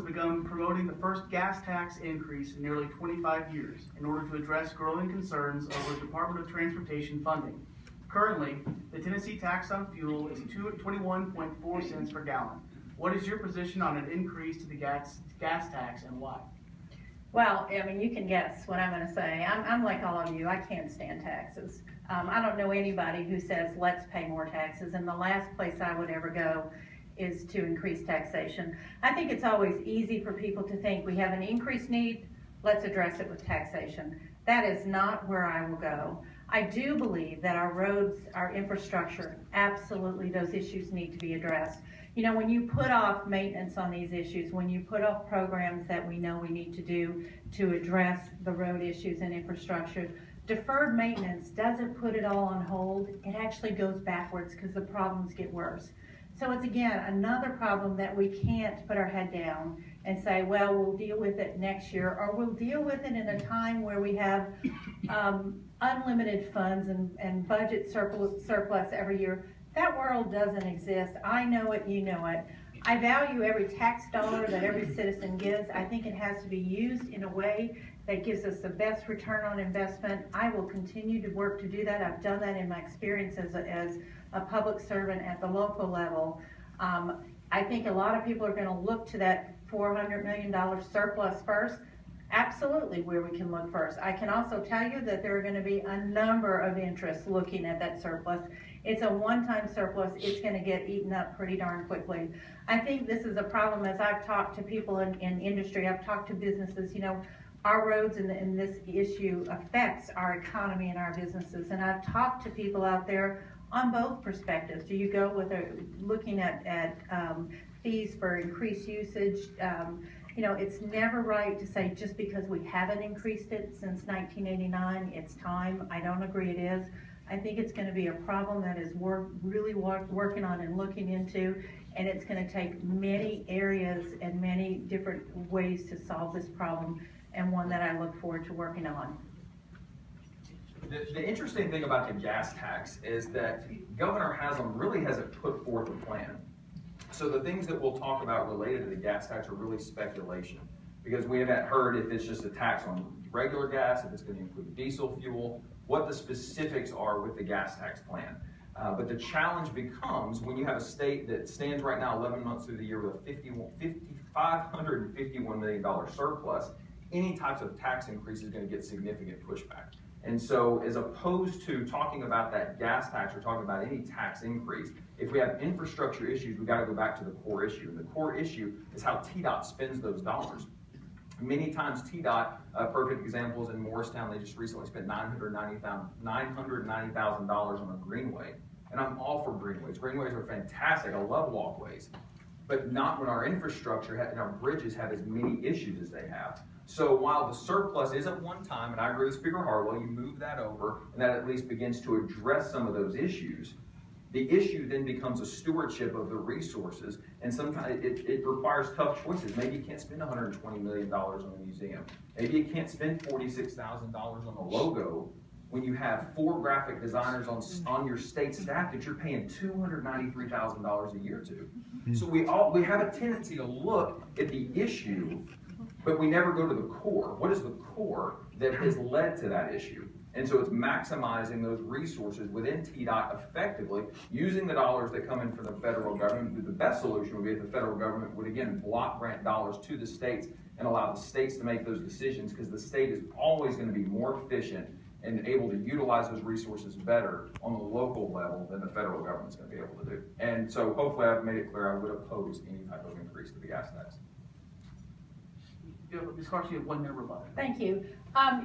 begun promoting the first gas tax increase in nearly 25 years in order to address growing concerns over Department of Transportation funding. Currently, the Tennessee tax on fuel is 21.4 cents per gallon. What is your position on an increase to the gas tax and why? Well, I mean, you can guess what I'm going to say. I'm like all of you. I can't stand taxes. I don't know anybody who says, let's pay more taxes, and the last place I would ever go is to increase taxation. I think it's always easy for people to think we have an increased need, let's address it with taxation. That is not where I will go. I do believe that our roads, our infrastructure, absolutely those issues need to be addressed. You know, when you put off maintenance on these issues, when you put off programs that we know we need to do to address the road issues and infrastructure, deferred maintenance doesn't put it all on hold. It actually goes backwards because the problems get worse. So it's, again, another problem that we can't put our head down and say, well, we'll deal with it next year, or we'll deal with it in a time where we have unlimited funds and budget surplus every year. That world doesn't exist. I know it, you know it. I value every tax dollar that every citizen gives. I think it has to be used in a way that gives us the best return on investment. I will continue to work to do that. I've done that in my experience as a public servant at the local level. I think a lot of people are going to look to that $400 million surplus first. Absolutely where we can look first. I can also tell you that there are going to be a number of interests looking at that surplus. It's a one-time surplus. It's going to get eaten up pretty darn quickly. I think this is a problem as I've talked to people in industry, I've talked to businesses, you know, our roads and this issue affects our economy and our businesses. And I've talked to people out there on both perspectives. Do you go with looking at fees for increased usage? You know, it's never right to say just because we haven't increased it since 1989, it's time. I don't agree it is. I think it's going to be a problem that is really working on and looking into, and it's going to take many areas and many different ways to solve this problem, and one that I look forward to working on. The interesting thing about the gas tax is that Governor Haslam really hasn't put forth a plan. So the things that we'll talk about related to the gas tax are really speculation, because we haven't heard if it's just a tax on regular gas, if it's going to include diesel fuel, what the specifics are with the gas tax plan. But the challenge becomes when you have a state that stands right now 11 months through the year with a $551 million surplus, any types of tax increase is going to get significant pushback. And so as opposed to talking about that gas tax or talking about any tax increase, if we have infrastructure issues, we've got to go back to the core issue. And the core issue is how TDOT spends those dollars. Many times TDOT, perfect examples in Morristown, they just recently spent $990,000 on a greenway. And I'm all for greenways. Greenways are fantastic. I love walkways. But not when our infrastructure and our bridges have as many issues as they have. So while the surplus isn't one time, and I agree with Speaker Hardwell, you move that over, and that at least begins to address some of those issues, the issue then becomes a stewardship of the resources, and sometimes it requires tough choices. Maybe you can't spend $120 million on a museum. Maybe you can't spend $46,000 on a logo when you have 4 graphic designers on your state staff that you're paying $293,000 a year to. So we have a tendency to look at the issue, but we never go to the core. What is the core that has led to that issue? And so it's maximizing those resources within TDOT effectively, using the dollars that come in from the federal government. The best solution would be if the federal government would, again, block grant dollars to the states and allow the states to make those decisions, because the state is always going to be more efficient and able to utilize those resources better on the local level than the federal government's going to be able to do. And so hopefully I've made it clear I would oppose any type of increase to the gas tax. Ms. Carson, you have 1 minute rebuttal. Thank you.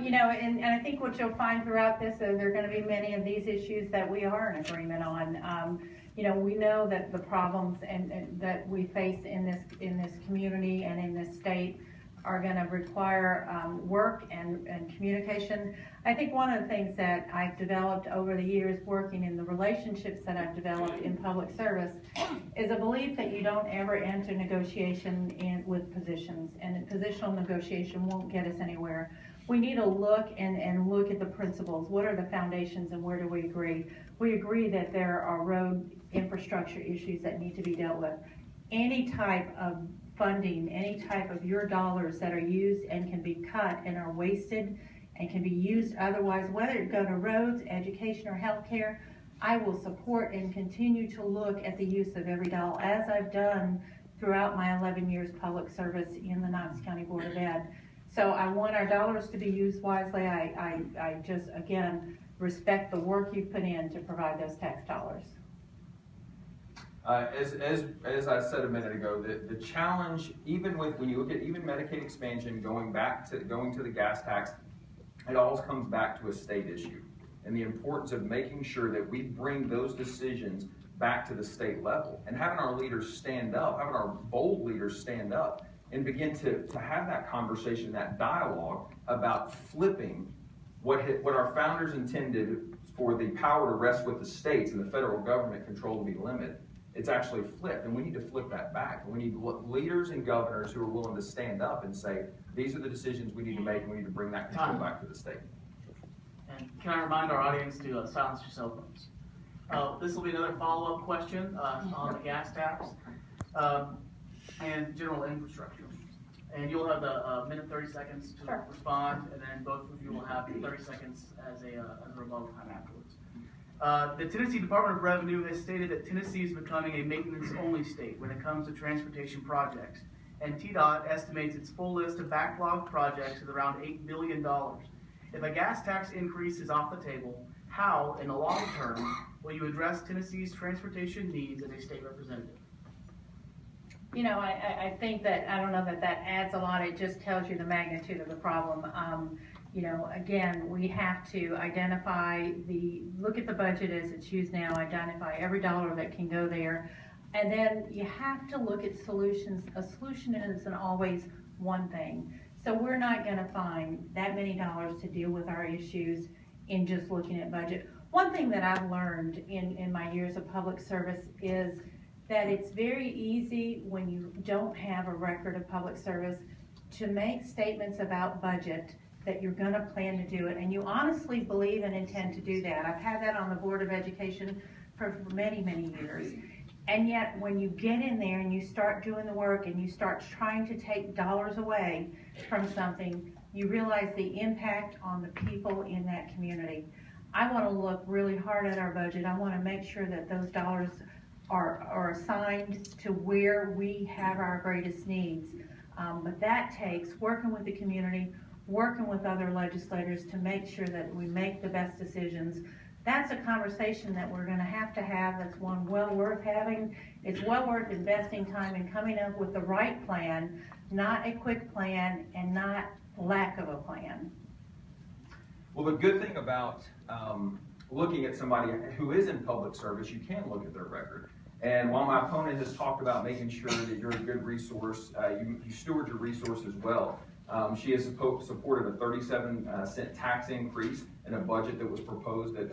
You know, and I think what you'll find throughout this, there are going to be many of these issues that we are in agreement on. You know, we know that the problems and that we face in this community and in this state are going to require work and communication. I think one of the things that I've developed over the years working in the relationships that I've developed in public service is a belief that you don't ever enter negotiation with positions, and positional negotiation won't get us anywhere. We need to look and look at the principles. What are the foundations and where do we agree? We agree that there are road infrastructure issues that need to be dealt with. Any type of funding any type of your dollars that are used and can be cut and are wasted and can be used otherwise, whether it go to roads, education, or healthcare, I will support and continue to look at the use of every dollar, as I've done throughout my 11 years public service in the Knox County Board of Ed. So I want our dollars to be used wisely. I just, again, respect the work you've put in to provide those tax dollars. As I said a minute ago, the challenge, even with, when you look at even Medicaid expansion, going to the gas tax, it always comes back to a state issue, and the importance of making sure that we bring those decisions back to the state level, and having our leaders stand up, having our bold leaders stand up and begin to have that conversation, that dialogue about flipping what our founders intended for the power to rest with the states and the federal government control to be limited. It's actually flipped, and we need to flip that back. We need leaders and governors who are willing to stand up and say, these are the decisions we need to make, and we need to bring that control back to the state. And can I remind our audience to silence your cell phones? This will be another follow-up question on the gas tax and general infrastructure. And you'll have the minute 30 seconds to respond, and then both of you will have 30 seconds as a rebuttal time afterwards. The Tennessee Department of Revenue has stated that Tennessee is becoming a maintenance-only state when it comes to transportation projects, and TDOT estimates its full list of backlog projects at around $8 billion. If a gas tax increase is off the table, how, in the long term, will you address Tennessee's transportation needs as a state representative? You know, I think that, I don't know that that adds a lot. It just tells you the magnitude of the problem. You know, again, we have to identify look at the budget as it's used now, identify every dollar that can go there. And then you have to look at solutions. A solution isn't always one thing. So we're not gonna find that many dollars to deal with our issues in just looking at budget. One thing that I've learned in my years of public service is that it's very easy when you don't have a record of public service to make statements about budget that you're gonna plan to do it, and you honestly believe and intend to do that. I've had that on the Board of Education for many, many years. And yet, when you get in there and you start doing the work and you start trying to take dollars away from something, you realize the impact on the people in that community. I wanna look really hard at our budget. I wanna make sure that those dollars are assigned to where we have our greatest needs. But that takes working with the community, working with other legislators to make sure that we make the best decisions. That's a conversation that we're gonna have to have. That's one well worth having. It's well worth investing time in coming up with the right plan, not a quick plan and not lack of a plan. Well, the good thing about looking at somebody who is in public service, you can look at their record. And while my opponent has talked about making sure that you're a good resource, you steward your resources well. She has supported a 37-cent tax increase in a budget that was proposed that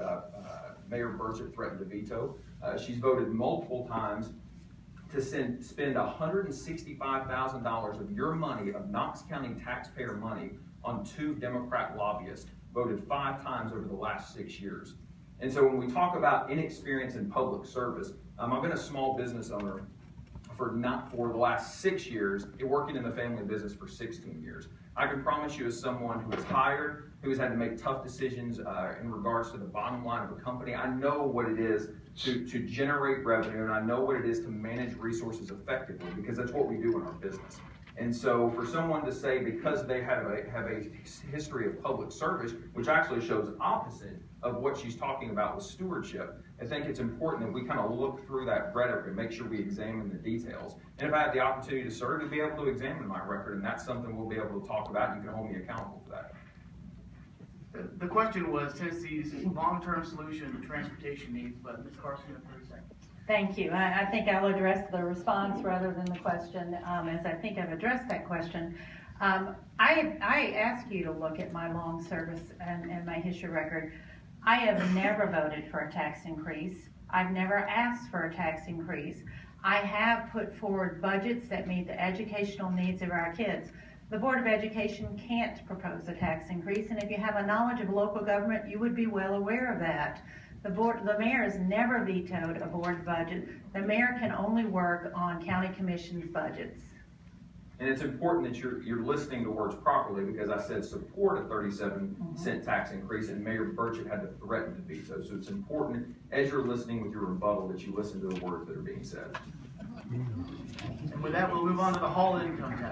Mayor Burchett threatened to veto. She's voted multiple times to spend $165,000 of your money, of Knox County taxpayer money, on 2 Democrat lobbyists, voted 5 times over the last 6 years. And so when we talk about inexperience in public service, I've been a small business owner for the last 6 years, working in the family business for 16 years. I can promise you, as someone who is hired, who has had to make tough decisions in regards to the bottom line of a company, I know what it is to generate revenue, and I know what it is to manage resources effectively, because that's what we do in our business. And so for someone to say, because they have a history of public service, which actually shows opposite of what she's talking about with stewardship, I think it's important that we kind of look through that rhetoric and make sure we examine the details. And if I had the opportunity to serve, to be able to examine my record, and that's something we'll be able to talk about, and you can hold me accountable for that. The question was Tennessee's long-term solution to transportation needs, but Ms. Carson, you have 30 seconds. Thank you. I think I'll address the response rather than the question, as I think I've addressed that question. I ask you to look at my long service and my history record. I have never voted for a tax increase. I've never asked for a tax increase. I have put forward budgets that meet the educational needs of our kids. The Board of Education can't propose a tax increase, and if you have a knowledge of local government, you would be well aware of that. The mayor has never vetoed a board budget. The mayor can only work on county commission's budgets. And it's important that you're listening to words properly, because I said support a 37-cent tax increase, and Mayor Burchett had to threaten to veto. So it's important, as you're listening with your rebuttal, that you listen to the words that are being said. And with that, we'll move on to the hall income tax.